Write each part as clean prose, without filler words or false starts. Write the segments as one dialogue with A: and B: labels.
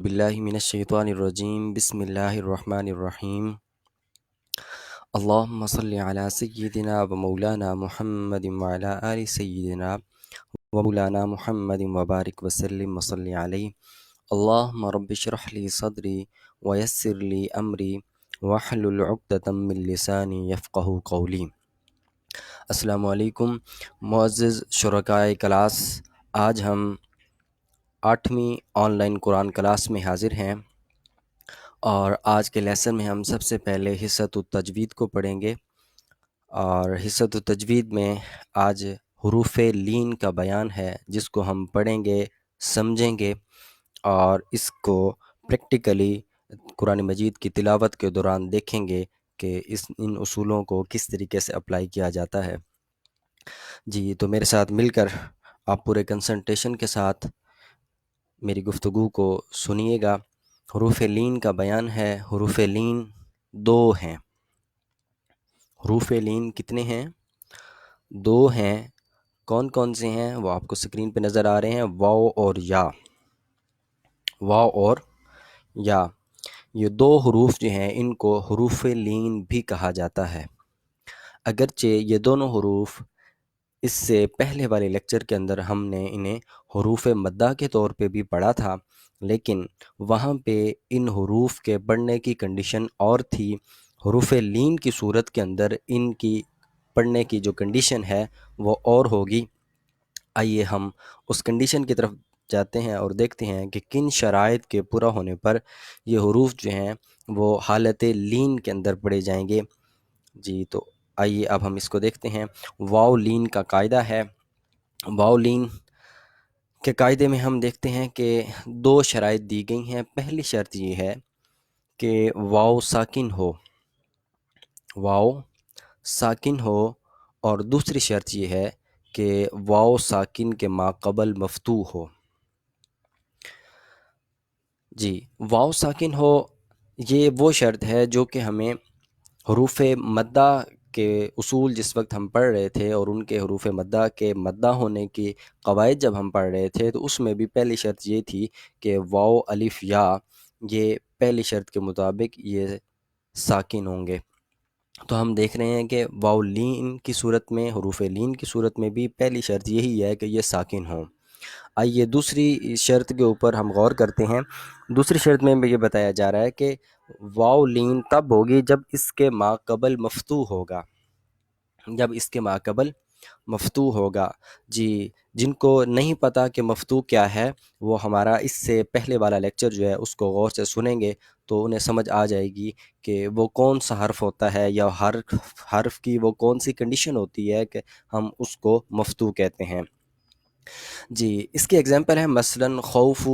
A: باللہ من الشیطان الرجیم بسم اللہ الرحمن الرحیم اللہم صلی علی سیدنا و مولانا محمد وعلی آل سیدنا و مولانا محمد وبارک وسلم وصلی علیہ اللہم رب اشرح لی صدری ویسر لی امری واحلل عقدۃ من لسانی یفقہوا قولی۔ السلام علیکم معزز شرکائے کلاس، آج ہم 8ویں آن لائن قرآن کلاس میں حاضر ہیں، اور آج کے لیسن میں ہم سب سے پہلے حصۃ التجوید کو پڑھیں گے، اور حصۃ التجوید میں آج حروف لین کا بیان ہے، جس کو ہم پڑھیں گے، سمجھیں گے، اور اس کو پریکٹیکلی قرآن مجید کی تلاوت کے دوران دیکھیں گے کہ ان اصولوں کو کس طریقے سے اپلائی کیا جاتا ہے۔ جی، تو میرے ساتھ مل کر آپ پورے کنسنٹریشن کے ساتھ میری گفتگو کو سنیے گا۔ حروف لین کا بیان ہے۔ حروف لین 2 ہیں۔ حروف لین کتنے ہیں؟ 2 ہیں۔ کون کون سے ہیں وہ آپ کو سکرین پہ نظر آ رہے ہیں، واو اور یا۔ واو اور یا، یہ 2 حروف جو ہیں ان کو حروف لین بھی کہا جاتا ہے۔ اگرچہ یہ دونوں حروف اس سے پہلے والے لیکچر کے اندر ہم نے انہیں حروف مدہ کے طور پہ بھی پڑھا تھا، لیکن وہاں پہ ان حروف کے پڑھنے کی کنڈیشن اور تھی۔ حروف لین کی صورت کے اندر ان کی پڑھنے کی جو کنڈیشن ہے وہ اور ہوگی۔ آئیے ہم اس کنڈیشن کی طرف جاتے ہیں اور دیکھتے ہیں کہ کن شرائط کے پورا ہونے پر یہ حروف جو ہیں وہ حالت لین کے اندر پڑھے جائیں گے۔ جی، تو آئیے اب ہم اس کو دیکھتے ہیں۔ واو لین کا قاعدہ ہے۔ واو لین کے قاعدے میں ہم دیکھتے ہیں کہ 2 شرائط دی گئی ہیں۔ پہلی شرط یہ ہے کہ واو ساکن ہو، واو ساکن ہو، اور دوسری شرط یہ ہے کہ واو ساکن کے ماقبل مفتوح ہو۔ جی، واو ساکن ہو، یہ وہ شرط ہے جو کہ ہمیں حروف مدہ کے اصول جس وقت ہم پڑھ رہے تھے اور ان کے حروف مدہ کے مدہ ہونے کی قواعد جب ہم پڑھ رہے تھے، تو اس میں بھی پہلی شرط یہ تھی کہ واو الف یا، یہ پہلی شرط کے مطابق یہ ساکن ہوں گے۔ تو ہم دیکھ رہے ہیں کہ واو لین کی صورت میں، حروف لین کی صورت میں بھی پہلی شرط یہی ہے کہ یہ ساکن ہوں۔ آئیے دوسری شرط کے اوپر ہم غور کرتے ہیں۔ دوسری شرط میں یہ بتایا جا رہا ہے کہ واو لین تب ہوگی جب اس کے ماقبل مفتوح ہوگا، جب اس کے ماقبل مفتوح ہوگا۔ جی، جن کو نہیں پتہ کہ مفتوح کیا ہے، وہ ہمارا اس سے پہلے والا لیکچر جو ہے اس کو غور سے سنیں گے تو انہیں سمجھ آ جائے گی کہ وہ کون سا حرف ہوتا ہے، یا حرف کی وہ کون سی کنڈیشن ہوتی ہے کہ ہم اس کو مفتوح کہتے ہیں۔ جی، اس کی ایگزامپل ہے مثلا خوف،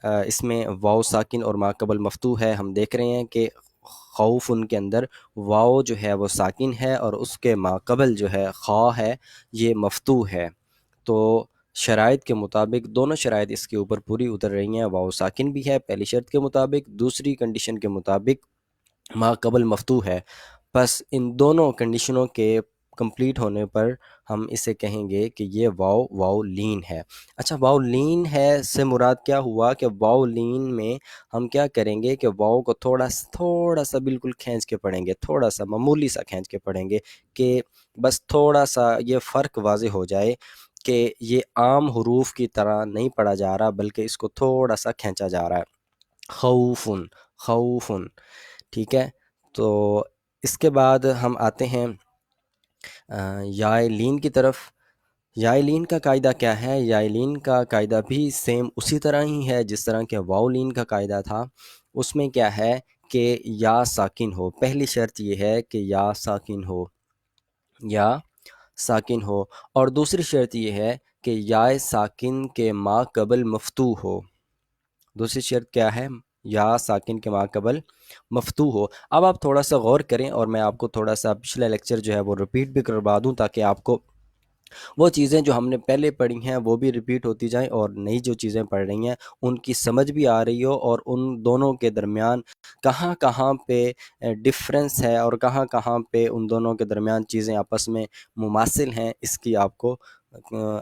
A: اس میں واو ساکن اور ماقبل مفتوح ہے۔ ہم دیکھ رہے ہیں کہ خوف ان کے اندر واو جو ہے وہ ساکن ہے، اور اس کے ماقبل جو ہے خا ہے، یہ مفتوح ہے۔ تو شرائط کے مطابق دونوں شرائط اس کے اوپر پوری اتر رہی ہیں۔ واو ساکن بھی ہے پہلی شرط کے مطابق، دوسری کنڈیشن کے مطابق ماقبل مفتوح ہے۔ بس ان دونوں کنڈیشنوں کے کمپلیٹ ہونے پر ہم اسے کہیں گے کہ یہ واو لین ہے۔ اچھا، واو لین ہے سے مراد کیا ہوا کہ واو لین میں ہم کیا کریں گے کہ واو کو تھوڑا سا بالکل کھینچ کے پڑھیں گے، تھوڑا سا معمولی سا کھینچ کے پڑھیں گے، کہ بس تھوڑا سا یہ فرق واضح ہو جائے کہ یہ عام حروف کی طرح نہیں پڑھا جا رہا، بلکہ اس کو تھوڑا سا کھینچا جا رہا ہے۔ خوفن، خوفن، ٹھیک ہے۔ تو اس کے بعد ہم آتے ہیں یائے لین کی طرف۔ یائے لین کا قاعدہ کیا ہے؟ یائے لین کا قاعدہ بھی سیم اسی طرح ہی ہے جس طرح کہ واو لین کا قاعدہ تھا۔ اس میں کیا ہے کہ یا ساکن ہو۔ پہلی شرط یہ ہے کہ یا ساکن ہو، یا ساکن ہو، اور دوسری شرط یہ ہے کہ یا ساکن کے ما قبل مفتوح ہو۔ دوسری شرط کیا ہے؟ یا ساکن کے ماقبل مفتوح ہو۔ اب آپ تھوڑا سا غور کریں، اور میں آپ کو تھوڑا سا پچھلا لیکچر جو ہے وہ ریپیٹ بھی کروا دوں، تاکہ آپ کو وہ چیزیں جو ہم نے پہلے پڑھی ہیں وہ بھی ریپیٹ ہوتی جائیں، اور نئی جو چیزیں پڑھ رہی ہیں ان کی سمجھ بھی آ رہی ہو، اور ان دونوں کے درمیان کہاں کہاں پہ ڈفرینس ہے اور کہاں کہاں پہ ان دونوں کے درمیان چیزیں آپس میں مماثل ہیں، اس کی آپ کو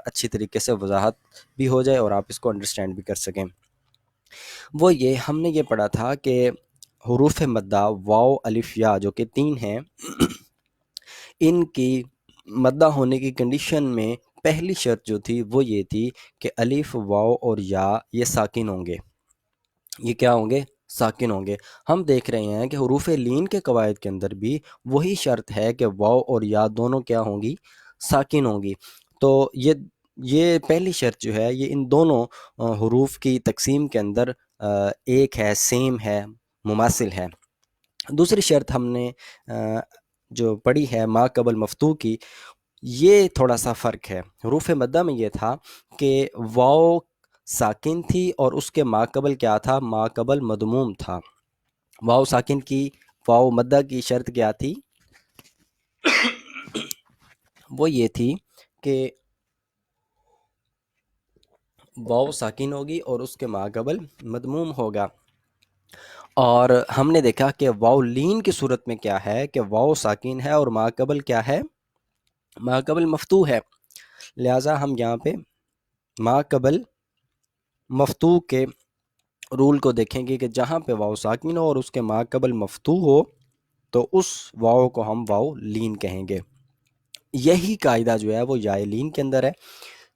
A: اچھی طریقے سے وضاحت بھی ہو جائے اور آپ اس کو انڈرسٹینڈ بھی کر سکیں۔ وہ یہ ہم نے یہ پڑھا تھا کہ حروف مدہ واو الف یا جو کہ 3 ہیں، ان کی مدہ ہونے کی کنڈیشن میں پہلی شرط جو تھی وہ یہ تھی کہ الف واو اور یا یہ ساکن ہوں گے، یہ کیا ہوں گے؟ ساکن ہوں گے۔ ہم دیکھ رہے ہیں کہ حروف لین کے قواعد کے اندر بھی وہی شرط ہے کہ واو اور یا دونوں کیا ہوں گی؟ ساکن ہوں گی۔ تو یہ پہلی شرط جو ہے یہ ان دونوں حروف کی تقسیم کے اندر ایک ہے، سیم ہے، مماثل ہے۔ دوسری شرط ہم نے جو پڑھی ہے ما قبل مفتوح کی، یہ تھوڑا سا فرق ہے۔ حروف مدہ میں یہ تھا کہ واو ساکن تھی اور اس کے ما قبل کیا تھا؟ ما قبل مضموم تھا۔ واو ساکن کی، واو مدہ کی شرط کیا تھی؟ وہ یہ تھی کہ واو ساکن ہوگی اور اس کے ما قبل مضموم ہوگا۔ اور ہم نے دیکھا کہ واو لین کی صورت میں کیا ہے کہ واو ساکن ہے اور ما قبل کیا ہے؟ ما قبل مفتوح ہے۔ لہٰذا ہم یہاں پہ ما قبل مفتوح کے رول کو دیکھیں گے کہ جہاں پہ واو ساکن ہو اور اس کے ما قبل مفتوح ہو تو اس واو کو ہم واو لین کہیں گے۔ یہی قاعدہ جو ہے وہ یا لین کے اندر ہے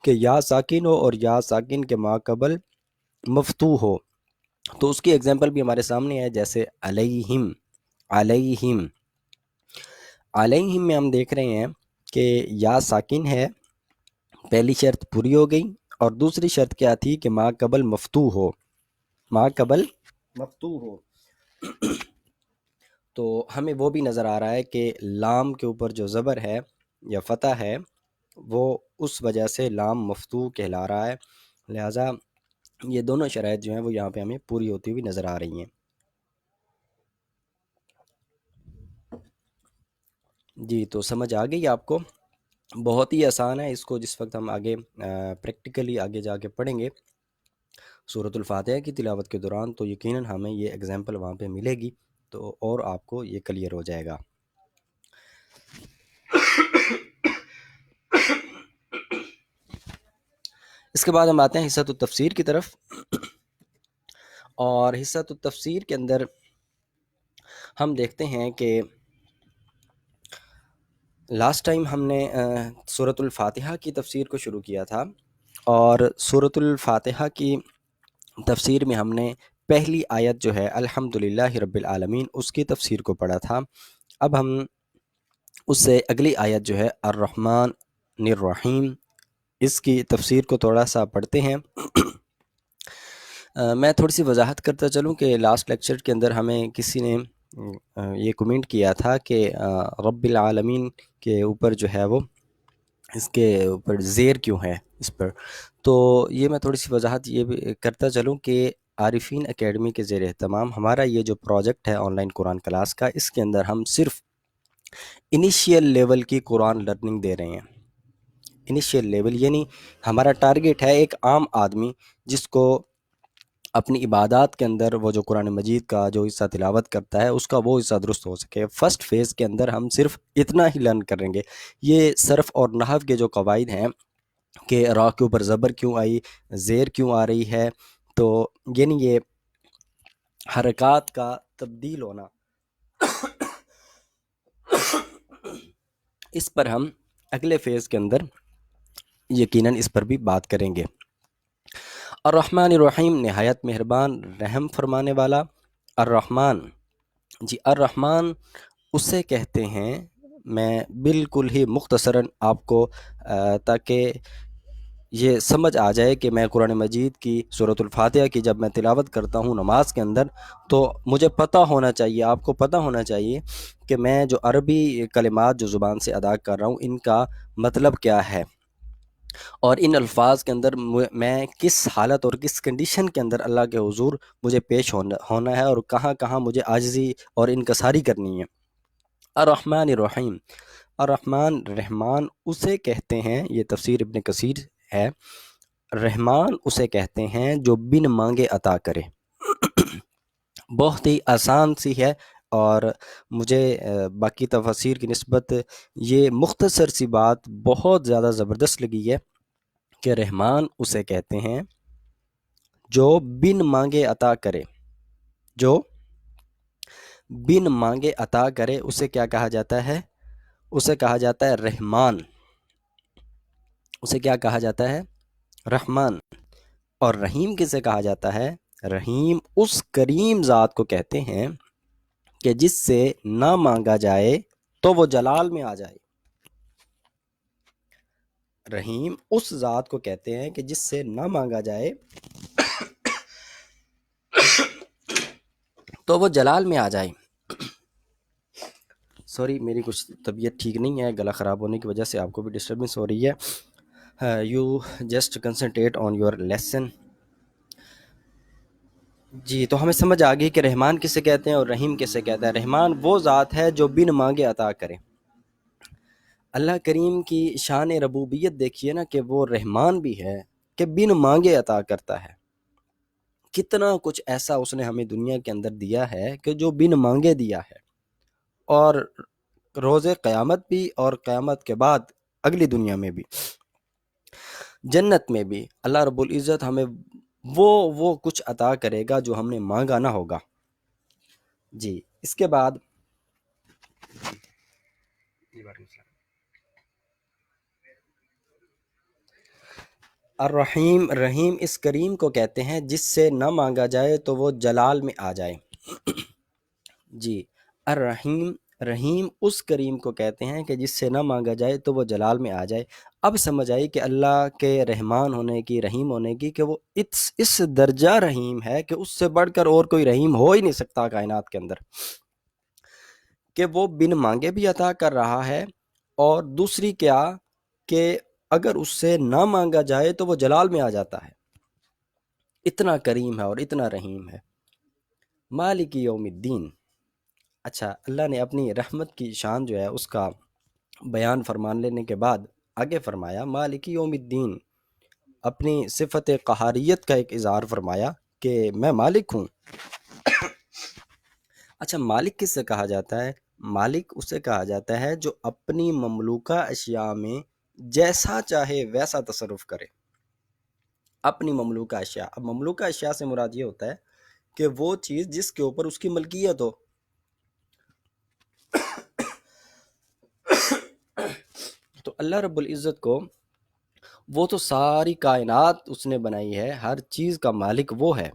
A: کہ یا ساکن ہو اور یا ساکن کے ما قبل مفتوح ہو۔ تو اس کی ایگزامپل بھی ہمارے سامنے ہے، جیسے علیہم، علیہم، علیہم میں ہم دیکھ رہے ہیں کہ یا ساکن ہے، پہلی شرط پوری ہو گئی، اور دوسری شرط کیا تھی کہ ما قبل مفتوح ہو، ما قبل مفتوح ہو۔ تو ہمیں وہ بھی نظر آ رہا ہے کہ لام کے اوپر جو زبر ہے یا فتح ہے وہ اس وجہ سے لام مفتوح کہلا رہا ہے، لہٰذا یہ دونوں شرائط جو ہیں وہ یہاں پہ ہمیں پوری ہوتی ہوئی نظر آ رہی ہیں۔ جی تو سمجھ آ گئی آپ کو؟ بہت ہی آسان ہے، اس کو جس وقت ہم آگے پریکٹیکلی آگے جا کے پڑھیں گے سورۃ الفاتحہ کی تلاوت کے دوران تو یقیناً ہمیں یہ ایگزامپل وہاں پہ ملے گی، تو اور آپ کو یہ کلیئر ہو جائے گا۔ اس کے بعد ہم آتے ہیں حصۃ التفسیر کی طرف، اور حصۃ التفسیر کے اندر ہم دیکھتے ہیں کہ لاسٹ ٹائم ہم نے سورۃ الفاتحہ کی تفسیر کو شروع کیا تھا، اور سورۃ الفاتحہ کی تفسیر میں ہم نے پہلی آیت جو ہے الحمدللہ رب العالمین اس کی تفسیر کو پڑھا تھا۔ اب ہم اس سے اگلی آیت جو ہے الرحمن الرحیم، اس کی تفسیر کو تھوڑا سا پڑھتے ہیں۔ میں تھوڑی سی وضاحت کرتا چلوں کہ لاسٹ لیکچر کے اندر ہمیں کسی نے یہ کمنٹ کیا تھا کہ رب العالمین کے اوپر جو ہے وہ اس کے اوپر زیر کیوں ہے اس پر، تو یہ میں تھوڑی سی وضاحت یہ بھی کرتا چلوں کہ عارفین اکیڈمی کے زیر اہتمام ہمارا یہ جو پروجیکٹ ہے آن لائن قرآن کلاس کا، اس کے اندر ہم صرف انیشیل لیول کی قرآن لرننگ دے رہے ہیں۔ انیشیل لیول یعنی ہمارا ٹارگیٹ ہے ایک عام آدمی جس کو اپنی عبادات کے اندر وہ جو قرآن مجید کا جو حصہ تلاوت کرتا ہے اس کا وہ حصہ درست ہو سکے۔ فرسٹ فیز کے اندر ہم صرف اتنا ہی لرن کریں گے۔ یہ صرف اور نحو کے جو قواعد ہیں کہ را کے اوپر زبر کیوں آئی، زیر کیوں آ رہی ہے، تو یعنی یہ حرکات کا تبدیل ہونا، اس پر ہم اگلے فیز کے اندر یقیناً اس پر بھی بات کریں گے۔ الرحمن الرحیم، نہایت مہربان رحم فرمانے والا۔ الرحمن، جی الرحمن اسے کہتے ہیں، میں بالکل ہی مختصراً آپ کو تاکہ یہ سمجھ آ جائے کہ میں قرآن مجید کی سورۃ الفاتحہ کی جب میں تلاوت کرتا ہوں نماز کے اندر تو مجھے پتہ ہونا چاہیے، آپ کو پتہ ہونا چاہیے کہ میں جو عربی کلمات جو زبان سے ادا کر رہا ہوں ان کا مطلب کیا ہے، اور ان الفاظ کے اندر میں کس حالت اور کس کنڈیشن کے اندر اللہ کے حضور مجھے پیش ہونا ہے، اور کہاں کہاں مجھے عاجزی اور انکساری کرنی ہے۔ الرحمن الرحیم، الرحمن رحمان اسے کہتے ہیں، یہ تفسیر ابن کثیر ہے، رحمان اسے کہتے ہیں جو بن مانگے عطا کرے۔ بہت ہی آسان سی ہے، اور مجھے باقی تفاسیر کی نسبت یہ مختصر سی بات بہت زیادہ زبردست لگی ہے کہ رحمان اسے کہتے ہیں جو بن مانگے عطا کرے، جو بن مانگے عطا کرے اسے کیا کہا جاتا ہے؟ اسے کہا جاتا ہے رحمان، اسے کیا کہا جاتا ہے؟ رحمان۔ اور رحیم کسے کہا جاتا ہے؟ رحیم اس کریم ذات کو کہتے ہیں کہ جس سے نہ مانگا جائے تو وہ جلال میں آ جائے۔ رحیم اس ذات کو کہتے ہیں کہ جس سے نہ مانگا جائے تو وہ جلال میں آ جائے۔ سوری، میری کچھ طبیعت ٹھیک نہیں ہے، گلا خراب ہونے کی وجہ سے آپ کو بھی ڈسٹربنس ہو رہی ہے۔ You just concentrate on your lesson. جی، تو ہمیں سمجھ آ گئی کہ رحمان کسے کہتے ہیں اور رحیم کسے کہتا ہے۔ رحمان وہ ذات ہے جو بن مانگے عطا کرے۔ اللہ کریم کی شان ربوبیت دیکھیے نا کہ وہ رحمان بھی ہے کہ بن مانگے عطا کرتا ہے۔ کتنا کچھ ایسا اس نے ہمیں دنیا کے اندر دیا ہے کہ جو بن مانگے دیا ہے، اور روز قیامت بھی اور قیامت کے بعد اگلی دنیا میں بھی، جنت میں بھی اللہ رب العزت ہمیں وہ کچھ عطا کرے گا جو ہم نے مانگا نہ ہوگا۔ جی، اس کے بعد الرحیم، رحیم اس کریم کو کہتے ہیں جس سے نہ مانگا جائے تو وہ جلال میں آ جائے۔ جی، الرحیم، رحیم اس کریم کو کہتے ہیں کہ جس سے نہ مانگا جائے تو وہ جلال میں آ جائے۔ اب سمجھ آئی کہ اللہ کے رحمان ہونے کی، رحیم ہونے کی، کہ وہ اس درجہ رحیم ہے کہ اس سے بڑھ کر اور کوئی رحیم ہو ہی نہیں سکتا کائنات کے اندر، کہ وہ بن مانگے بھی عطا کر رہا ہے، اور دوسری کیا کہ اگر اس سے نہ مانگا جائے تو وہ جلال میں آ جاتا ہے۔ اتنا کریم ہے اور اتنا رحیم ہے۔ مالک یوم الدین۔ اچھا، اللہ نے اپنی رحمت کی شان جو ہے اس کا بیان فرمان لینے کے بعد آگے فرمایا مالک یوم الدین، اپنی صفت قہاریت کا ایک اظہار فرمایا کہ میں مالک ہوں۔ اچھا، مالک کس سے کہا جاتا ہے؟ مالک اسے کہا جاتا ہے جو اپنی مملوکہ اشیاء میں جیسا چاہے ویسا تصرف کرے۔ اپنی مملوکہ اشیاء، اب مملوکہ اشیاء سے مراد یہ ہوتا ہے کہ وہ چیز جس کے اوپر اس کی ملکیت ہو۔ تو اللہ رب العزت کو، وہ تو ساری کائنات اس نے بنائی ہے، ہر چیز کا مالک وہ ہے۔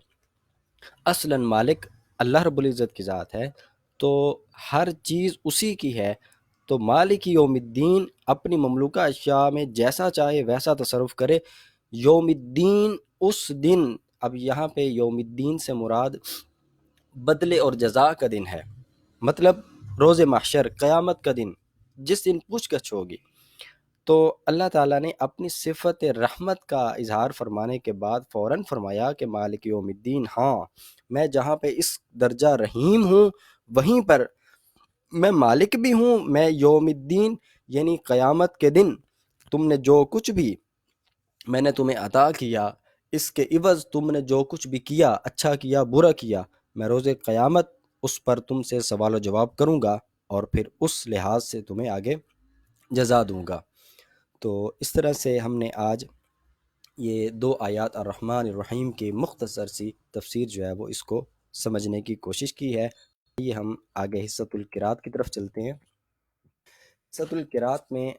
A: اصلاً مالک اللہ رب العزت کی ذات ہے، تو ہر چیز اسی کی ہے۔ تو مالک یوم الدین اپنی مملوکہ اشیاء میں جیسا چاہے ویسا تصرف کرے۔ یوم الدین اس دن، اب یہاں پہ یوم الدین سے مراد بدلے اور جزا کا دن ہے، مطلب روز محشر، قیامت کا دن، جس دن پوچھ گچھ ہوگی۔ تو اللہ تعالیٰ نے اپنی صفت رحمت کا اظہار فرمانے کے بعد فوراً فرمایا کہ مالک یوم الدین، ہاں میں جہاں پہ اس درجہ رحیم ہوں وہیں پر میں مالک بھی ہوں، میں یوم الدین یعنی قیامت کے دن تم نے جو کچھ بھی میں نے تمہیں عطا کیا، اس کے عوض تم نے جو کچھ بھی کیا، اچھا کیا برا کیا، میں روز قیامت اس پر تم سے سوال و جواب کروں گا، اور پھر اس لحاظ سے تمہیں آگے جزا دوں گا۔ تو اس طرح سے ہم نے آج یہ 2 آیات الرحمن الرحیم کی مختصر سی تفسیر جو ہے وہ اس کو سمجھنے کی کوشش کی ہے۔ یہ ہم آگے حصۃ القرات کی طرف چلتے ہیں۔ حصۃ القرات میں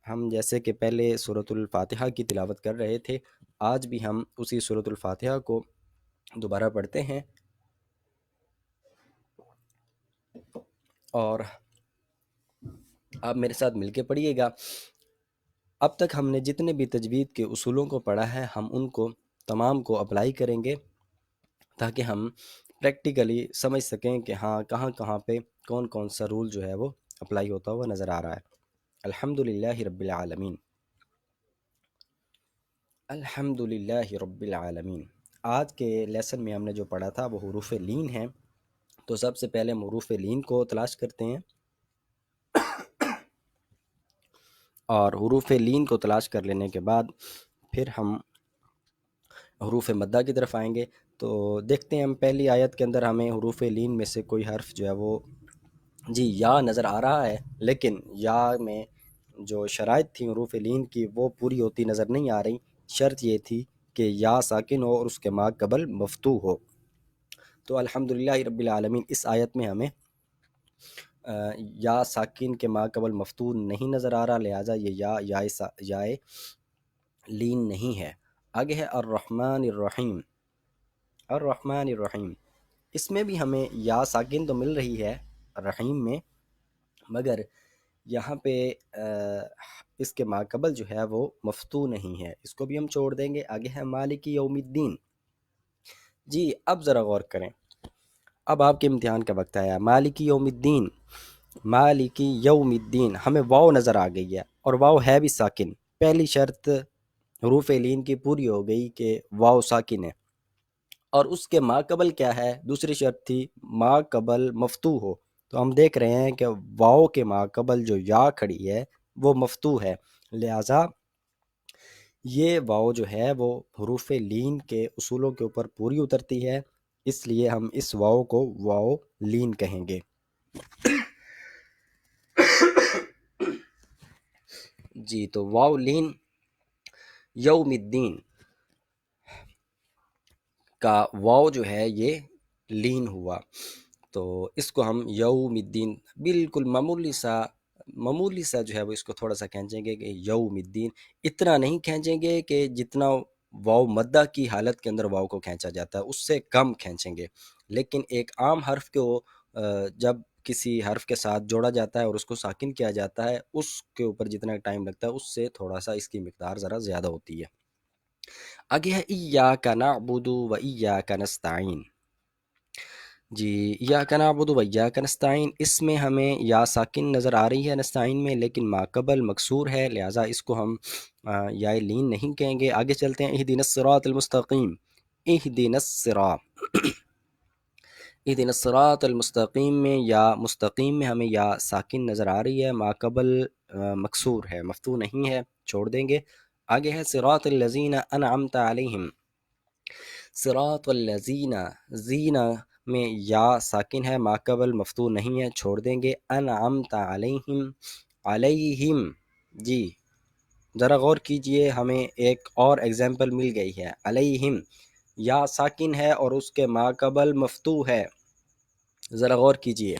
A: ہم جیسے کہ پہلے سورۃ الفاتحہ کی تلاوت کر رہے تھے، آج بھی ہم اسی سورۃ الفاتحہ کو دوبارہ پڑھتے ہیں، اور آپ میرے ساتھ مل کے پڑھیے گا۔ اب تک ہم نے جتنے بھی تجوید کے اصولوں کو پڑھا ہے، ہم ان کو تمام کو اپلائی کریں گے تاکہ ہم پریکٹیکلی سمجھ سکیں کہ ہاں کہاں کہاں پہ کون کون سا رول جو ہے وہ اپلائی ہوتا ہوا نظر آ رہا ہے۔ الحمدللہ رب العالمین، الحمدللہ رب العالمین۔ آج کے لیسن میں ہم نے جو پڑھا تھا وہ حروف لین ہیں، تو سب سے پہلے ہم حروف لین کو تلاش کرتے ہیں، اور حروف لین کو تلاش کر لینے کے بعد پھر ہم حروف مدہ کی طرف آئیں گے۔ تو دیکھتے ہیں ہم پہلی آیت کے اندر ہمیں حروف لین میں سے کوئی حرف جو ہے وہ جی یا نظر آ رہا ہے، لیکن یا میں جو شرائط تھی حروف لین کی وہ پوری ہوتی نظر نہیں آ رہی۔ شرط یہ تھی کہ یا ساکن ہو اور اس کے ما قبل مفتوح ہو۔ تو الحمدللہ رب العالمین اس آیت میں ہمیں یا ساکن کے ما قبل مفتوح نہیں نظر آ رہا، لہٰذا یہ یا لین نہیں ہے۔ آگے ہے الرحمن الرحیم۔ الرحمن الرحیم، اس میں بھی ہمیں یا ساکن تو مل رہی ہے رحیم میں، مگر یہاں پہ اس کے ماقبل جو ہے وہ مفتوح نہیں ہے، اس کو بھی ہم چھوڑ دیں گے۔ آگے ہے مالک یوم الدین۔ جی اب ذرا غور کریں، اب آپ کے امتحان کا وقت آیا۔ مالک یوم الدین، مالک یوم الدین، ہمیں واو نظر آ گئی ہے اور واو ہے بھی ساکن۔ پہلی شرط حروف لین کی پوری ہو گئی کہ واو ساکن ہے، اور اس کے ما قبل کیا ہے؟ دوسری شرط تھی ما قبل مفتوح ہو، تو ہم دیکھ رہے ہیں کہ واو کے ما قبل جو یا کھڑی ہے وہ مفتوح ہے، لہٰذا یہ واو جو ہے وہ حروف لین کے اصولوں کے اوپر پوری اترتی ہے، اس لیے ہم اس واو کو واو لین کہیں گے۔ جی تو واو لین یوم الدین کا واو جو ہے یہ لین ہوا، تو اس کو ہم یوم الدین بالکل معمولی سا جو ہے وہ اس کو تھوڑا سا کھینچیں گے کہ یوم الدین، اتنا نہیں کھینچیں گے کہ جتنا واو مدہ کی حالت کے اندر واو کو کھینچا جاتا ہے، اس سے کم کھینچیں گے۔ لیکن ایک عام حرف کو جب کسی حرف کے ساتھ جوڑا جاتا ہے اور اس کو ساکن کیا جاتا ہے، اس کے اوپر جتنا ٹائم لگتا ہے اس سے تھوڑا سا اس کی مقدار ذرا زیادہ ہوتی ہے۔ آگے ہے ایاک نعبد و ایاک نستعین۔ جی ایاک نعبد و ایاک نستعین، اس میں ہمیں یا ساکن نظر آ رہی ہے نستعین میں، لیکن ما قبل مکسور ہے، لہٰذا اس کو ہم یا لین نہیں کہیں گے۔ آگے چلتے ہیں، اہدنا الصراط المستقیم۔ اہدنا الصراط، اہدنا الصراط المستقیم میں یا مستقیم میں ہمیں یا ساکن نظر آ رہی ہے، ما قبل مکسور ہے، مفتوح نہیں ہے، چھوڑ دیں گے۔ آگے ہے صراط الذین انعمت علیہم۔ صراط الذین، زینہ میں یا ساکن ہے، ما قبل مفتوح نہیں ہے، چھوڑ دیں گے۔ انعمت علیہم، علیہم، جی ذرا غور کیجئے، ہمیں ایک اور ایگزامپل مل گئی ہے۔ علیہم یا ساکن ہے اور اس کے ما قبل مفتوح ہے، ذرا غور کیجئے۔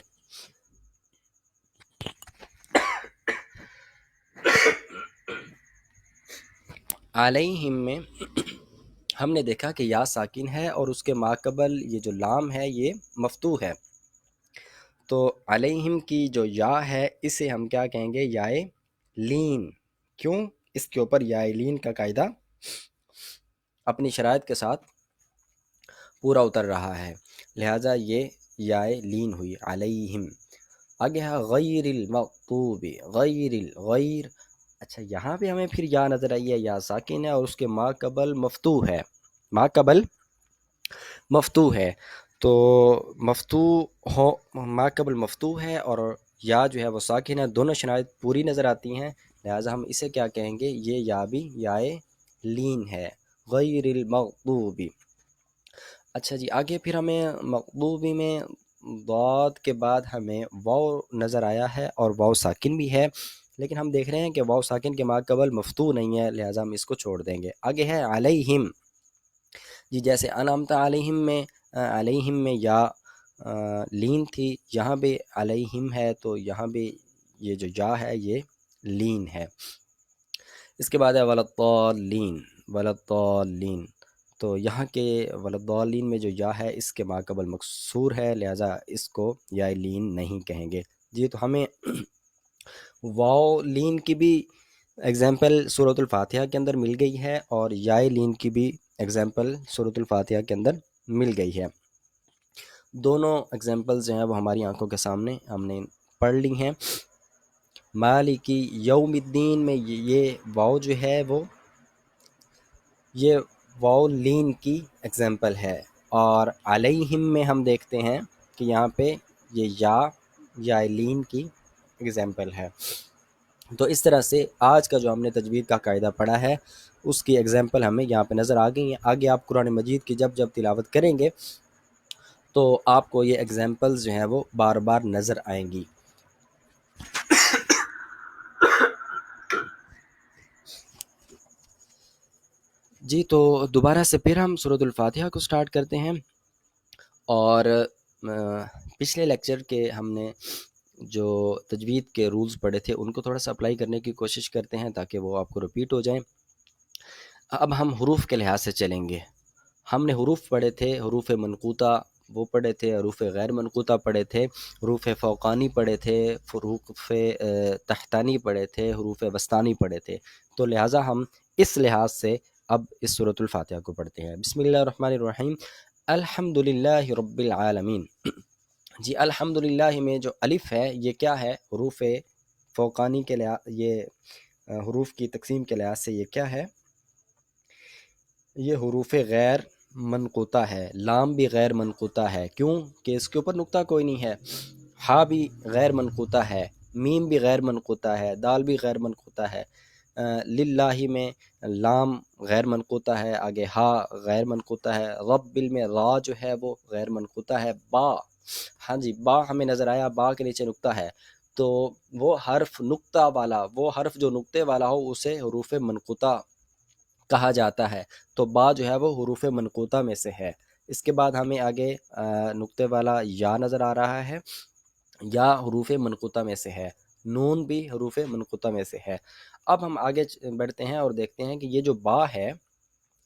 A: علیہم میں ہم نے دیکھا کہ یا ساکن ہے اور اس کے ما قبل یہ جو لام ہے یہ مفتوح ہے، تو علیہم کی جو یا ہے اسے ہم کیا کہیں گے؟ یا لین۔ کیوں؟ اس کے اوپر یا لین کا قاعدہ اپنی شرائط کے ساتھ پورا اتر رہا ہے، لہٰذا یہ یا لین ہوئی علیہم۔ آگے ہے غیر المغضوب، غیر، اچھا یہاں پہ ہمیں پھر یا نظر آئی ہے، یا ساکن ہے اور اس کے ما قبل مفتوح ہے، ما قبل مفتوح ہے، تو مفتوح ہو، ما قبل مفتوح ہے اور یا جو ہے وہ ساکن ہے، دونوں شرائط پوری نظر آتی ہیں، لہٰذا ہم اسے کیا کہیں گے؟ یہ یا بھی یا لین ہے، غیر المغضوب۔ اچھا جی آگے پھر ہمیں مغضوبی میں ضاد کے بعد ہمیں واو نظر آیا ہے اور واو ساکن بھی ہے، لیکن ہم دیکھ رہے ہیں کہ واو ساکن کے ما قبل مفتوح نہیں ہے، لہٰذا ہم اس کو چھوڑ دیں گے۔ آگے ہے علیہم، جی جیسے انعمت علیہم میں یا لین تھی، یہاں بھی علیہم ہے تو یہاں بھی یہ جو یا ہے یہ لین ہے۔ اس کے بعد ہے ولضالین، ولضالین، تو یہاں کے ولضالین میں جو یا ہے اس کے ما قبل مکسور ہے، لہٰذا اس کو یا لین نہیں کہیں گے۔ جی تو ہمیں واو لین کی بھی ایگزامپل سورۃ الفاتحہ کے اندر مل گئی ہے اور یا لین کی بھی ایگزامپل سورۃ الفاتحہ کے اندر مل گئی ہے۔ دونوں ایگزامپلز جو ہیں وہ ہماری آنکھوں کے سامنے ہم نے پڑھ لی ہیں۔ مالکی یوم الدین میں یہ واو جو ہے وہ یہ واو لین کی ایگزامپل ہے، اور علیہم میں ہم دیکھتے ہیں کہ یہاں پہ یہ یا لین کی ایگزامپل ہے۔ تو اس طرح سے آج کا جو ہم نے تجوید کا قاعدہ پڑھا ہے اس کی ایگزامپل ہمیں یہاں پہ نظر آ گئی ہیں۔ آگے آپ قرآن مجید کی جب تلاوت کریں گے تو آپ کو یہ ایگزامپلز جو ہیں وہ بار بار نظر آئیں گی۔ جی تو دوبارہ سے پھر ہم سورۃ الفاتحہ کو سٹارٹ کرتے ہیں، اور پچھلے لیکچر کے ہم نے جو تجوید کے رولز پڑھے تھے ان کو تھوڑا سا اپلائی کرنے کی کوشش کرتے ہیں تاکہ وہ آپ کو رپیٹ ہو جائیں۔ اب ہم حروف کے لحاظ سے چلیں گے۔ ہم نے حروف پڑھے تھے، حروف منقوطہ وہ پڑھے تھے، حروف غیر منقوطہ پڑھے تھے، حروف فوقانی پڑھے تھے، حروف تحتانی پڑھے تھے، حروف وسطانی پڑھے تھے۔ تو لہٰذا ہم اس لحاظ سے اب اس سورۃ الفاتحہ کو پڑھتے ہیں۔ بسم اللہ الرحمن الرحیم، الحمد للہ رب العالمین۔ جی الحمدللہ میں جو الف ہے یہ کیا ہے؟ حروف فوقانی کے لحاظ، یہ حروف کی تقسیم کے لحاظ سے یہ کیا ہے؟ یہ حروف غیر منقوطہ ہے۔ لام بھی غیر منقوطہ ہے، کیوں کہ اس کے اوپر نقطہ کوئی نہیں ہے۔ ہا بھی غیر منقوطہ ہے، میم بھی غیر منقوطہ ہے، دال بھی غیر منقوطہ ہے۔ للہ میں لام غیر منقوطہ ہے، آگے ہا غیر منقوطہ ہے، رب میں را جو ہے وہ غیر منقوطہ ہے۔ با، ہاں جی با ہمیں نظر آیا، با کے نیچے نقطہ ہے، تو وہ حرف نقطہ والا، وہ حرف جو نقطے والا ہو اسے حروف منقوطہ کہا جاتا ہے۔ تو با جو ہے وہ حروف منقوطہ میں سے ہے۔ اس کے بعد ہمیں آگے نقطے والا یا نظر آ رہا ہے، یا حروف منقوطہ میں سے ہے، نون بھی حروف منقوطہ میں سے ہے۔ اب ہم آگے بڑھتے ہیں اور دیکھتے ہیں کہ یہ جو با ہے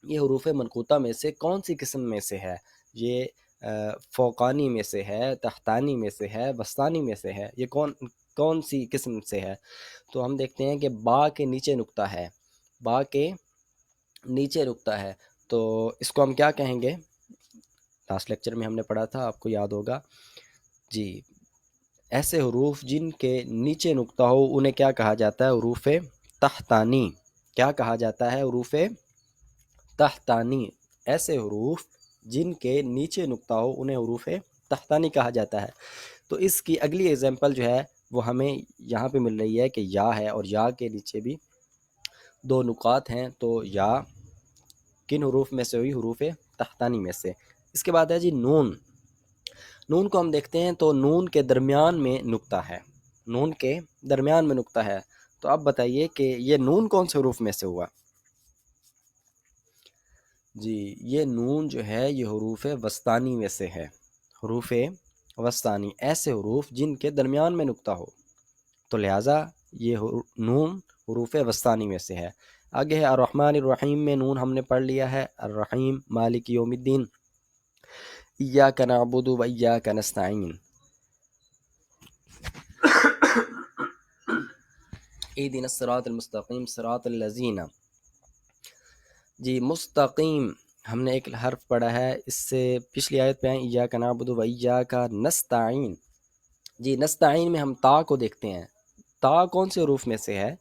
A: یہ حروف منقوطہ میں سے کون سی قسم میں سے ہے؟ یہ فوقانی میں سے ہے، تحتانی میں سے ہے، وسطانی میں سے ہے، یہ کون سی قسم سے ہے؟ تو ہم دیکھتے ہیں کہ با کے نیچے نقطہ ہے، با کے نیچے نقطہ ہے، تو اس کو ہم کیا کہیں گے؟ لاسٹ لیکچر میں ہم نے پڑھا تھا، آپ کو یاد ہوگا جی، ایسے حروف جن کے نیچے نقطہ ہو انہیں کیا کہا جاتا ہے؟ حروف تحتانی۔ کیا کہا جاتا ہے؟ حروف تحتانی۔ ایسے حروف جن کے نیچے نقطہ ہو انہیں حروف تحتانی کہا جاتا ہے۔ تو اس کی اگلی ایگزامپل جو ہے وہ ہمیں یہاں پہ مل رہی ہے کہ یا ہے، اور یا کے نیچے بھی دو نقاط ہیں، تو یا کن حروف میں سے ہوئی؟ حروف تحتانی میں سے۔ اس کے بعد ہے جی نون۔ نون کو ہم دیکھتے ہیں تو نون کے درمیان میں نقطہ ہے، نون کے درمیان میں نقطہ ہے، تو اب بتائیے کہ یہ نون کون سے حروف میں سے ہوا؟ جی یہ نون جو ہے یہ حروف وسطانی میں سے ہے، حروف وسطانی، ایسے حروف جن کے درمیان میں نقطہ ہو، تو لہٰذا یہ نون حروف وسطانی میں سے ہے۔ آگے ہے الرحمن الرحیم میں نون ہم نے پڑھ لیا ہے، الرحیم مالک یوم الدین، ایاک نعبد و ایاک نستعین، اہدنا الصراط المستقیم صراط الذین، جی مستقیم ہم نے ایک حرف پڑھا ہے، اس سے پچھلی آیت پہ آئیں، ایاک نعبد و ایاک نستعین۔ جی نستعین میں ہم تا کو دیکھتے ہیں، تا کون سے حروف میں سے ہے؟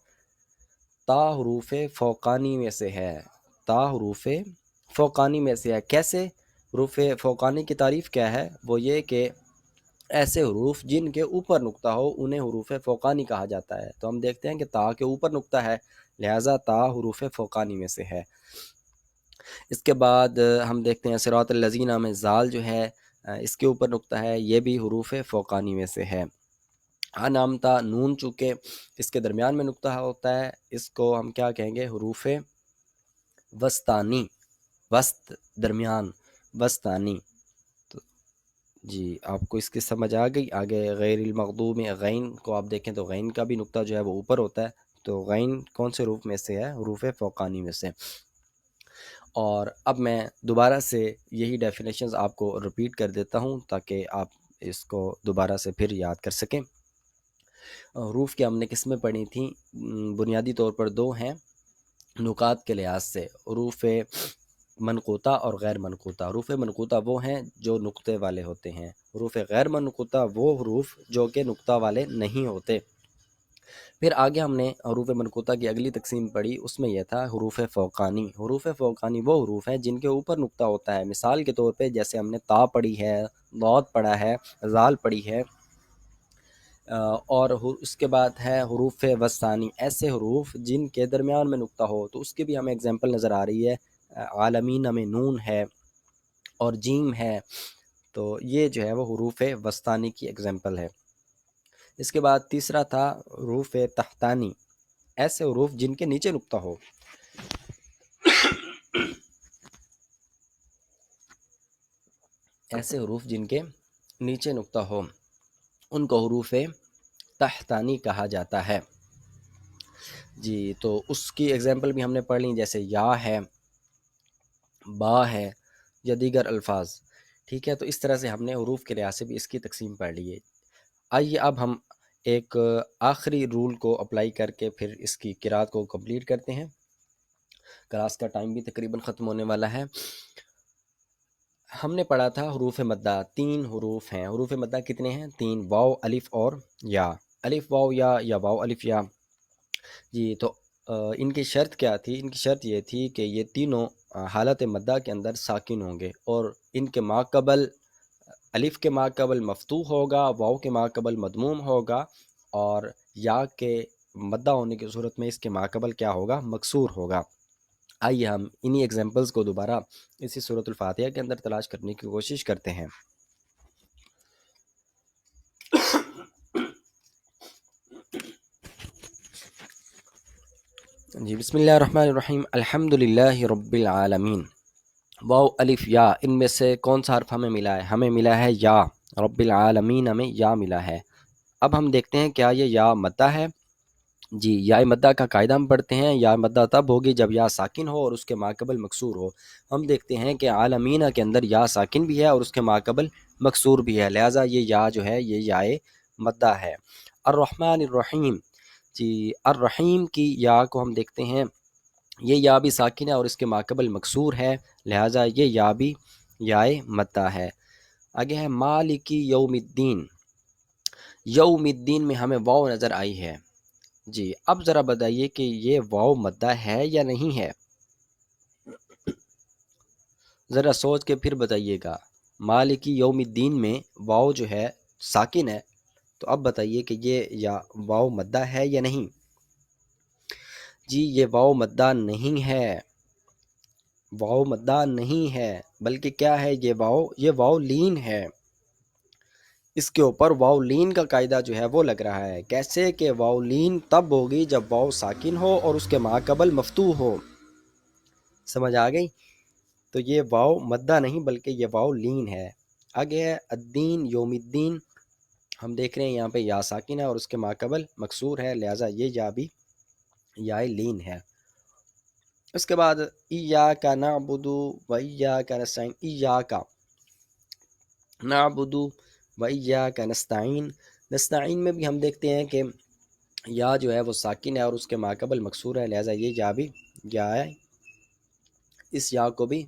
A: تا حروف فوقانی میں سے ہے، تا حروف فوقانی میں سے ہے۔ کیسے؟ حروف فوقانی کی تعریف کیا ہے؟ وہ یہ کہ ایسے حروف جن کے اوپر نقطہ ہو انہیں حروف فوقانی کہا جاتا ہے۔ تو ہم دیکھتے ہیں کہ تا کے اوپر نقطہ ہے، لہٰذا تا حروف فوقانی میں سے ہے۔ اس کے بعد ہم دیکھتے ہیں صراط الذین میں زال جو ہے اس کے اوپر نقطہ ہے، یہ بھی حروف فوقانی میں سے ہے۔ انعمتا نون چونکہ اس کے درمیان میں نقطہ ہوتا ہے، اس کو ہم کیا کہیں گے؟ حروف وسطانی، وسط درمیان، وسطانی۔ تو جی آپ کو اس کی سمجھ آ گئی۔ آگے غیر المغضوب میں غین کو آپ دیکھیں تو غین کا بھی نقطہ جو ہے وہ اوپر ہوتا ہے، تو غین کون سے حروف میں سے ہے؟ حروف فوقانی میں سے۔ اور اب میں دوبارہ سے یہی ڈیفینیشنز آپ کو رپیٹ کر دیتا ہوں تاکہ آپ اس کو دوبارہ سے پھر یاد کر سکیں۔ حروف کے ہم نے قسمیں پڑھی تھیں، بنیادی طور پر دو ہیں نکات کے لحاظ سے، حروف منقوطہ اور غیر منقوطہ۔ حروف منقوطہ وہ ہیں جو نقطے والے ہوتے ہیں، حروف غیر منقوطہ وہ حروف جو کہ نقطہ والے نہیں ہوتے۔ پھر آگے ہم نے حروف منقوطہ کی اگلی تقسیم پڑھی، اس میں یہ تھا حروف فوقانی۔ حروف فوقانی وہ حروف ہیں جن کے اوپر نقطہ ہوتا ہے، مثال کے طور پہ جیسے ہم نے تا پڑھی ہے، ضاد پڑھا ہے، زال پڑھی ہے، اور اس کے بعد ہے حروف وسطانی، ایسے حروف جن کے درمیان میں نقطہ ہو، تو اس کی بھی ہمیں اگزامپل نظر آ رہی ہے۔ عالمین میں نون ہے اور جیم ہے، تو یہ جو ہے وہ حروف وسطانی کی اگزامپل ہے۔ اس کے بعد تیسرا تھا حروف تحتانی، ایسے حروف جن کے نیچے نقطہ ہو۔ ایسے حروف جن کے نیچے نقطہ ہو ان کو حروف تحتانی کہا جاتا ہے جی. تو اس کی ایگزامپل بھی ہم نے پڑھ لی، جیسے یا ہے، با ہے یا دیگر الفاظ. ٹھیک ہے، تو اس طرح سے ہم نے حروف کے لحاظ سے بھی اس کی تقسیم پڑھ لی ہے. آئیے اب ہم ایک آخری رول کو اپلائی کر کے پھر اس کی قرات کو کمپلیٹ کرتے ہیں. کلاس کا ٹائم بھی تقریباً ختم ہونے والا ہے. ہم نے پڑھا تھا حروف مدہ 3 حروف ہیں. حروف مدہ کتنے ہیں؟ 3، واو، الف اور یا. الف واو یا واو الف یا. جی، تو ان کی شرط کیا تھی؟ ان کی شرط یہ تھی کہ یہ تینوں حالت مدہ کے اندر ساکن ہوں گے اور ان کے ماقبل الف کے ماقبل مفتوح ہوگا، واو کے ماقبل مضموم ہوگا، اور یا کے مدہ ہونے کی صورت میں اس کے ماقبل کیا ہوگا؟ مکسور ہوگا. آئیے ہم انہی ایگزامپلز کو دوبارہ اسی سورۃ الفاتحہ کے اندر تلاش کرنے کی کوشش کرتے ہیں. جی، بسم اللہ الرحمن الرحیم. الحمدللہ رب العالمین. واو الف یا، ان میں سے کون سا حرف ہمیں ملا ہے؟ ہمیں ملا ہے یا. رب العالمین ہمیں یا ملا ہے. اب ہم دیکھتے ہیں کیا یہ یا مدہ ہے. جی، یا مدہ کا قاعدہ ہم پڑھتے ہیں. یا مدہ تب ہوگی جب یا ساکن ہو اور اس کے ماقبل مکسور ہو. ہم دیکھتے ہیں کہ عالمین کے اندر یا ساکن بھی ہے اور اس کے ماقبل مکسور بھی ہے، لہٰذا یہ یا جو ہے یہ یا مدہ ہے. الرحمن الرحیم. جی، الرحیم کی یا کو ہم دیکھتے ہیں، یہ یا بھی ساکن ہے اور اس کے ماقبل مکسور ہے، لہٰذا یہ یا بھی یا مدہ ہے. آگے ہے مالک یوم الدین. یوم الدین میں ہمیں واو نظر آئی ہے. جی، اب ذرا بتائیے کہ یہ واو مدہ ہے یا نہیں ہے؟ ذرا سوچ کے پھر بتائیے گا. مالکی یوم الدین میں واو جو ہے ساکن ہے، تو اب بتائیے کہ یہ یا واو مدہ ہے یا نہیں؟ جی، یہ واو مدہ نہیں ہے. واو مدہ نہیں ہے، بلکہ کیا ہے؟ یہ واو لین ہے. اس کے اوپر واو لین کا قاعدہ جو ہے وہ لگ رہا ہے. کیسے کہ واو لین تب ہوگی جب واو ساکن ہو اور اس کے ماقبل مفتوح ہو. سمجھ آ گئی؟ تو یہ واو مدہ نہیں بلکہ یہ واو لین ہے. آگے ہے الدین یوم الدین. ہم دیکھ رہے ہیں یہاں پہ یا ساکن ہے اور اس کے ماقبل مکسور ہے، لہٰذا یہ یا بھی یا لین ہے. اس کے بعد ایاک نعبد و ایاک نستعین. ایاک نعبد و ایاک نستعین. نستعین میں بھی ہم دیکھتے ہیں کہ یا جو ہے وہ ساکن ہے اور اس کے ماقبل مکسور ہے، لہٰذا یہ یا بھی یا ہے. اس یا کو بھی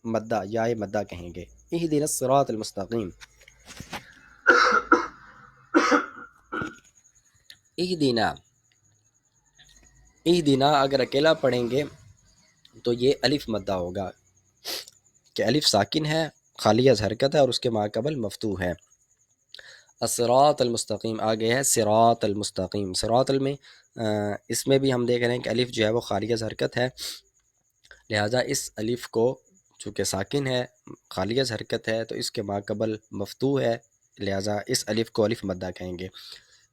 A: مدہ یا مدہ کہیں گے. اہدنا الصراط المستقیم. اہدنا اگر اکیلا پڑھیں گے تو یہ الف مدہ ہوگا کہ الف ساکن ہے، خالی از حرکت ہے اور اس کے ماقبل مفتوح ہے. الصراط المستقیم. آگے ہے صراط المستقیم. صراط میں اس میں بھی ہم دیکھ رہے ہیں کہ الف جو ہے وہ خالی از حرکت ہے، لہٰذا اس الف کو چونکہ ساکن ہے، خالی از حرکت ہے، تو اس کے ماقبل مفتوح ہے، لہٰذا اس الف کو الف مدہ کہیں گے.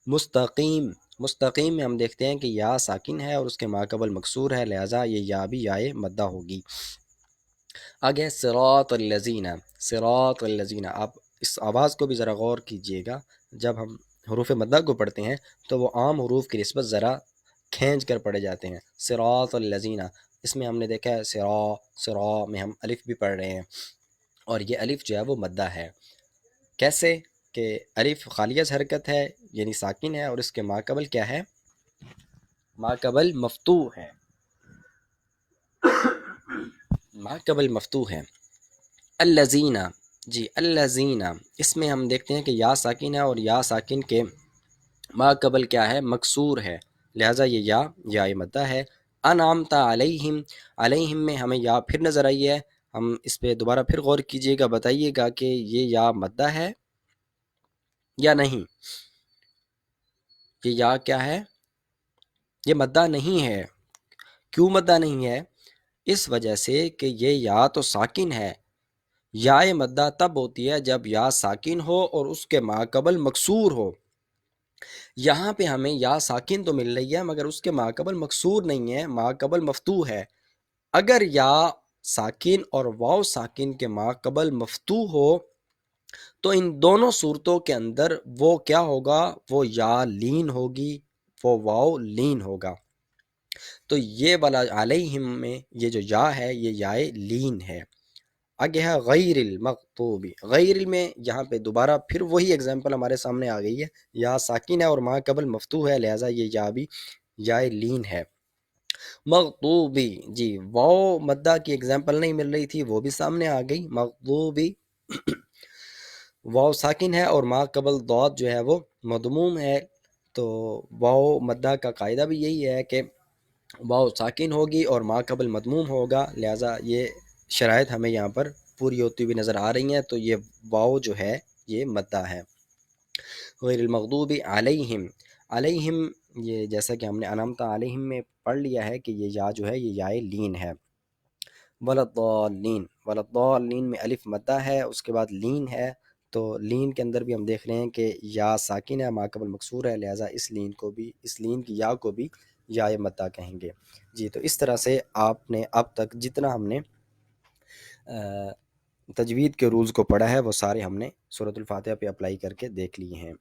A: مستقیم. مستقیم میں ہم دیکھتے ہیں کہ یا ساکن ہے اور اس کے ماقبل مکسور ہے، لہٰذا یہ یا بھی یا مدہ ہوگی. آگے صراط الذین. صراط الذین. آپ اس آواز کو بھی ذرا غور کیجئے گا. جب ہم حروف مدہ کو پڑھتے ہیں تو وہ عام حروف کی نسبت ذرا کھینچ کر پڑھے جاتے ہیں. صراط الذین. اس میں ہم نے دیکھا ہے سرا میں ہم الف بھی پڑھ رہے ہیں اور یہ الف جو ہے وہ مدہ ہے. کیسے کہ الف خالی از حرکت ہے یعنی ساکن ہے اور اس کے ماقبل کیا ہے؟ ماقبل مفتوح ہے. ماقبل مفتوح ہے. الذین. جی، الذین. اس میں ہم دیکھتے ہیں کہ یا ساکن ہے اور یا ساکن کے ماقبل کیا ہے؟ مکسور ہے، لہٰذا یہ یا مدہ ہے. انعمت علیہم. علیہم میں ہمیں یا پھر نظر آئی ہے. ہم اس پہ دوبارہ پھر غور کیجئے گا، بتائیے گا کہ یہ یا مدہ ہے یا نہیں. یہ یا کیا ہے؟ یہ مدہ نہیں ہے. کیوں مدہ نہیں ہے؟ اس وجہ سے کہ یہ یا تو ساکن ہے. یا مدہ تب ہوتی ہے جب یا ساکن ہو اور اس کے ماقبل مکسور ہو. یہاں پہ ہمیں یا ساکن تو مل رہی ہے مگر اس کے ماقبل مکسور نہیں ہے، ماقبل مفتوح ہے.
B: اگر یا ساکن اور واو ساکن کے ماقبل مفتوح ہو تو ان دونوں صورتوں کے اندر وہ کیا ہوگا، وہ یا لین ہوگی، وہ واو لین ہوگا. تو یہ والا علیہم میں یہ جو یا ہے یہ یائے لین ہے. آگے ہے غیر المغضوبی. غیر میں یہاں پہ دوبارہ پھر وہی ایگزامپل ہمارے سامنے آ گئی ہے. یا ساکن ہے اور ما قبل مفتوح ہے، لہٰذا یہ یا بھی یائے لین ہے. مغضوبی، جی واو مدہ کی ایگزامپل نہیں مل رہی تھی، وہ بھی سامنے آ گئی. مغضوبی واو ساکن ہے اور ما قبل ضاد جو ہے وہ مضموم ہے. تو واو مدہ کا قاعدہ بھی یہی ہے کہ واو ساکن ہوگی اور ما قبل مضموم ہوگا، لہٰذا یہ شرائط ہمیں یہاں پر پوری ہوتی ہوئی نظر آ رہی ہیں. تو یہ واو جو ہے یہ مدہ ہے. غیر المغضوب علیہم. علیہم یہ جیسا کہ ہم نے انعمت علیہم میں پڑھ لیا ہے کہ یہ یا جو ہے یہ یائے لین ہے. ولضالین. ولضالین میں الف مدہ ہے، اس کے بعد لین ہے. تو لین کے اندر بھی ہم دیکھ رہے ہیں کہ یا ساکن ہے، ما قبل مکسور ہے، لہٰذا اس لین کو بھی، اس لین کی یا کو بھی یا مدہ کہیں گے. جی تو اس طرح سے آپ نے اب تک جتنا ہم نے تجوید کے رولز کو پڑھا ہے وہ سارے ہم نے سورۃ الفاتحہ پہ اپلائی کر کے دیکھ لیے ہیں.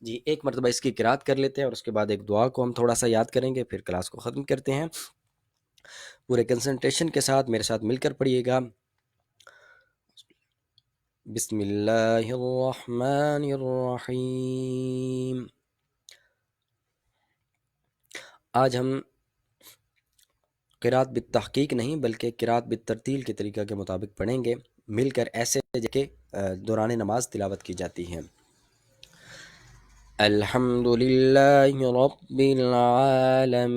B: جی ایک مرتبہ اس کی قرات کر لیتے ہیں اور اس کے بعد ایک دعا کو ہم تھوڑا سا یاد کریں گے، پھر کلاس کو ختم کرتے ہیں. پورے کنسنٹریشن کے ساتھ میرے ساتھ مل کر پڑھیے گا. بسم اللہ الرحمن الرحیم. آج ہم قرات بالتحقیق نہیں بلکہ قرات بالترتیل کے طریقہ کے مطابق پڑھیں گے، مل کر ایسے کہ دوران نماز تلاوت کی جاتی ہے. الحمد للہ رب العالمین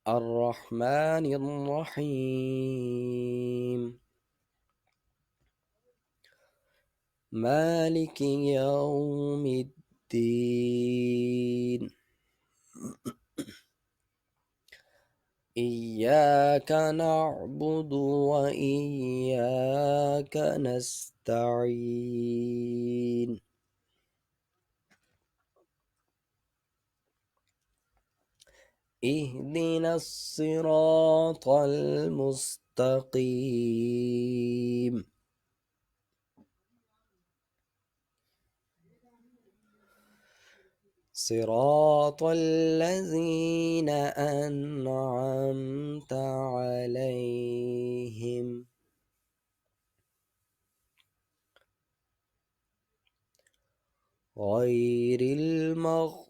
B: الرحمن الرحیم مالک یوم الدین إياك نعبد وإياك نستعين اهدنا الصراط المستقيم صراط الذين أنعمت عليهم غير المغضوب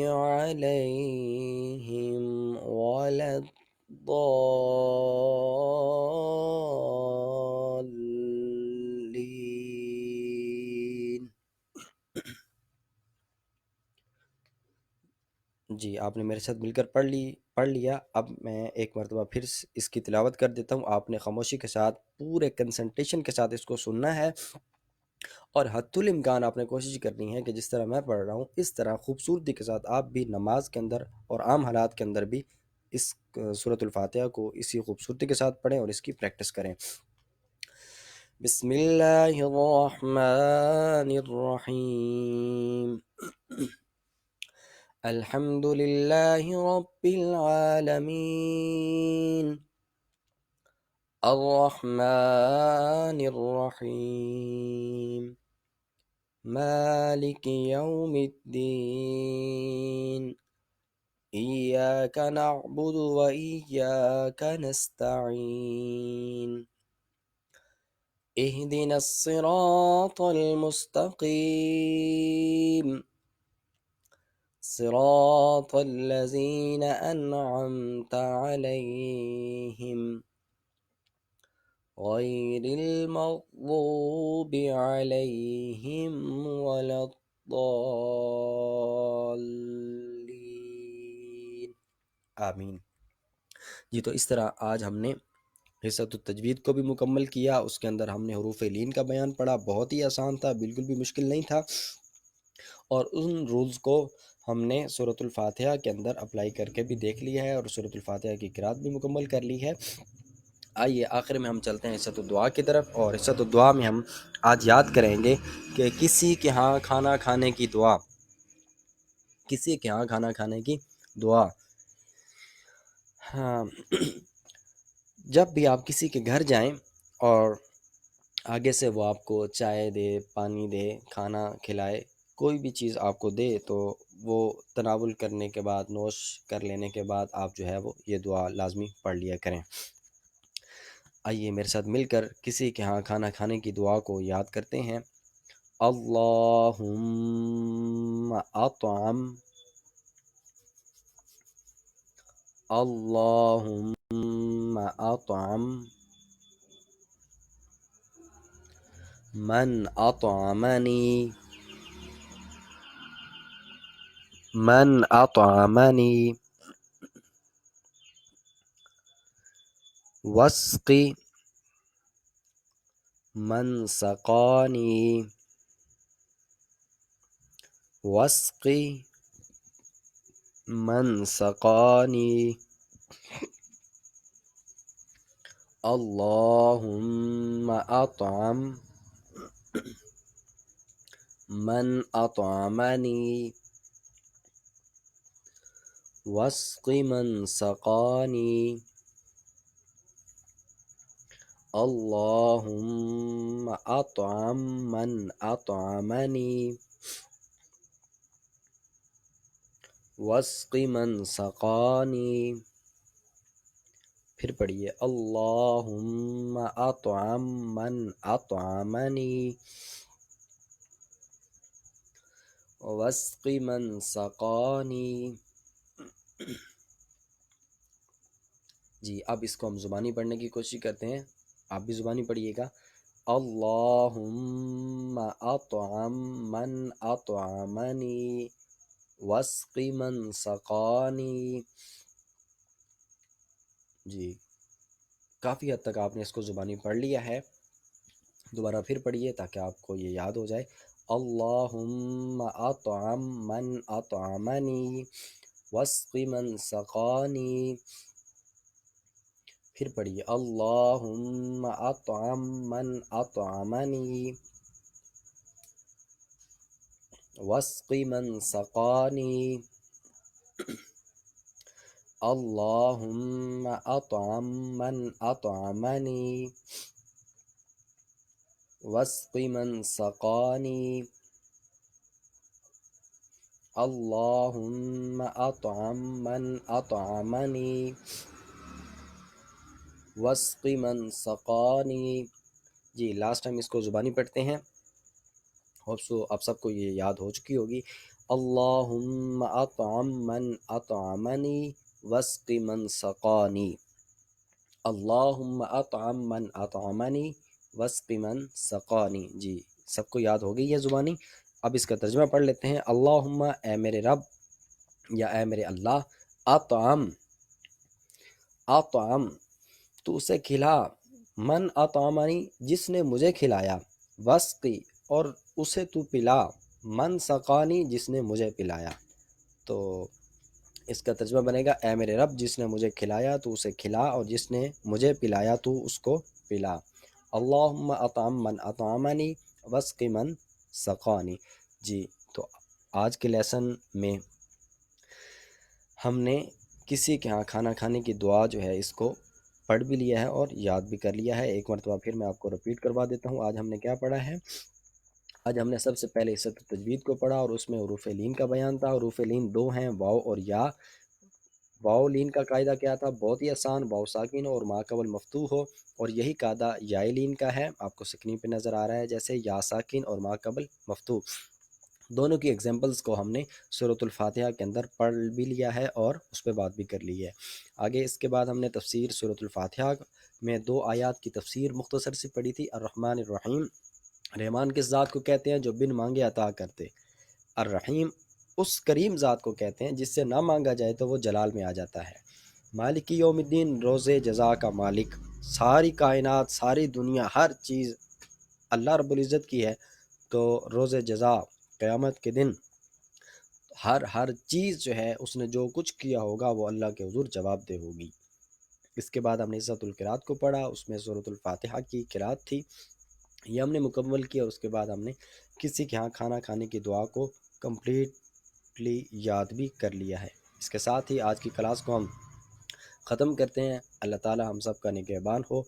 B: عليهم ولا الضالين. جی آپ نے میرے ساتھ مل کر پڑھ لیا. اب میں ایک مرتبہ پھر اس کی تلاوت کر دیتا ہوں. آپ نے خاموشی کے ساتھ پورے کنسنٹریشن کے ساتھ اس کو سننا ہے اور حتی الامکان آپ نے کوشش کرنی ہے کہ جس طرح میں پڑھ رہا ہوں اس طرح خوبصورتی کے ساتھ آپ بھی نماز کے اندر اور عام حالات کے اندر بھی اس سورۃ الفاتحہ کو اسی خوبصورتی کے ساتھ پڑھیں اور اس کی پریکٹس کریں. بسم اللہ الرحمن الرحیم الحمد للہ رب العالمین الرحمن الرحیم مالک یوم الدین إياك نعبد وإياك نستعين اهدنا الصراط المستقيم صراط الذين أنعمت عليهم غير المغضوب عليهم ولا الضالين. آمین. جی تو اس طرح آج ہم نے حصۃ التجوید کو بھی مکمل کیا. اس کے اندر ہم نے حروف لین کا بیان پڑھا، بہت ہی آسان تھا، بالکل بھی مشکل نہیں تھا، اور ان رولز کو ہم نے سورۃ الفاتحہ کے اندر اپلائی کر کے بھی دیکھ لیا ہے اور سورۃ الفاتحہ کی قرات بھی مکمل کر لی ہے. آئیے آخر میں ہم چلتے ہیں حصۃ الدعا کی طرف، اور حصۃ الدعا میں ہم آج یاد کریں گے کہ کسی کے ہاں کھانا کھانے کی دعا، کسی کے ہاں کھانا کھانے کی دعا. ہاں جب بھی آپ کسی کے گھر جائیں اور آگے سے وہ آپ کو چائے دے، پانی دے، کھانا کھلائے، کوئی بھی چیز آپ کو دے، تو وہ تناول کرنے کے بعد، نوش کر لینے کے بعد آپ جو ہے وہ یہ دعا لازمی پڑھ لیا کریں. آئیے میرے ساتھ مل کر کسی کے ہاں کھانا کھانے کی دعا کو یاد کرتے ہیں. اللہم اطعم، اللہم اطعم من اطعمنی، من اطعمنی واسقی من سقانی، واسقی من سقانی. اللہم اطعم من اطعمنی واسق من سقانی. اللہم اطعم من اطعمنی واسق من سقانی. پھر پڑھیے اللہم اطعم من اطعمنی واسق من سقانی. جی اب اس کو ہم زبانی پڑھنے کی کوشش کرتے ہیں، آپ بھی زبانی پڑھیے گا. اللہم اطعم من اطعمنی واسق من سقانی. جی کافی حد تک آپ نے اس کو زبانی پڑھ لیا ہے، دوبارہ پھر پڑھیے تاکہ آپ کو یہ یاد ہو جائے. اللہم اطعم من اطعمنی واسق من سقانی. پھر پڑھیے اللہم اطعم من اطعمنی واسق من سقانی. اللہم اطعم من اطعمنی واسق من سقانی. اللہم اطعم من اطعمنی واسق من سقانی. جی لاسٹ ٹائم اس کو زبانی پڑھتے ہیں، آپ سب کو یہ یاد ہو چکی ہوگی. اللہم اطعم من اطعمنی واسق من سقانی. اللہم اطعم من اطعمنی واسق من سقانی. جی سب کو یاد ہو گئی ہے زبانی. اب اس کا ترجمہ پڑھ لیتے ہیں. اللہم اے میرے رب یا اے میرے اللہ، اطعم اطعم تو اسے کھلا، من اطعمنی جس نے مجھے کھلایا، واسقی اور اسے تو پلا، من سقانی جس نے مجھے پلایا. تو اس کا ترجمہ بنے گا اے میرے رب جس نے مجھے کھلایا تو اسے کھلا، اور جس نے مجھے پلایا تو اس کو پلا. اللہم اطعم من اطعمنی واسق من سقانی. جی تو آج کے لیسن میں ہم نے کسی کے ہاں کھانا کھانے کی دعا جو ہے اس کو پڑھ بھی لیا ہے اور یاد بھی کر لیا ہے. ایک مرتبہ پھر میں آپ کو رپیٹ کروا دیتا ہوں. آج ہم نے کیا پڑھا ہے؟ آج ہم نے سب سے پہلے حصۃ التجوید کو پڑھا، اور اس میں حروف لین کا بیان تھا. حروف لین دو ہیں، واو اور یا. واو لین کا قاعدہ کیا تھا؟ بہت ہی آسان، واو ساکن ہو اور ما قبل مفتوح ہو، اور یہی قاعدہ یا لین کا ہے. آپ کو سکرین پہ نظر آ رہا ہے جیسے یا ساکن اور ما قبل مفتوح. دونوں کی ایگزامپلز کو ہم نے سورۃ الفاتحہ کے اندر پڑھ بھی لیا ہے اور اس پہ بات بھی کر لی ہے. آگے اس کے بعد ہم نے تفسیر سورۃ الفاتحہ میں 2 آیات کی تفسیر مختصر سی پڑھی تھی. الرحمن الرحیم، رحمان کس ذات کو کہتے ہیں؟ جو بن مانگے عطا کرتے. الرحیم اس کریم ذات کو کہتے ہیں جس سے نہ مانگا جائے تو وہ جلال میں آ جاتا ہے. مالک یوم الدین، روز جزا کا مالک. ساری کائنات، ساری دنیا، ہر چیز اللہ رب العزت کی ہے، تو روز جزا قیامت کے دن ہر چیز جو ہے اس نے جو کچھ کیا ہوگا وہ اللہ کے حضور جواب دہ ہوگی. اس کے بعد ہم نے عزت القرات کو پڑھا، اس میں سورۃ الفاتحہ کی قرات تھی، یہ ہم نے مکمل کیا۔ اس کے بعد ہم نے کسی کے ہاں کھانا کھانے کی دعا کو کمپلیٹلی یاد بھی کر لیا ہے۔ اس کے ساتھ ہی آج کی کلاس کو ہم ختم کرتے ہیں۔ اللہ تعالی ہم سب کا نگہبان ہو۔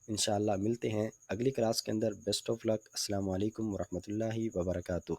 B: انشاءاللہ ملتے ہیں اگلی کلاس کے اندر۔ بیسٹ آف لک۔ السلام علیکم ورحمۃ اللہ وبرکاتہ۔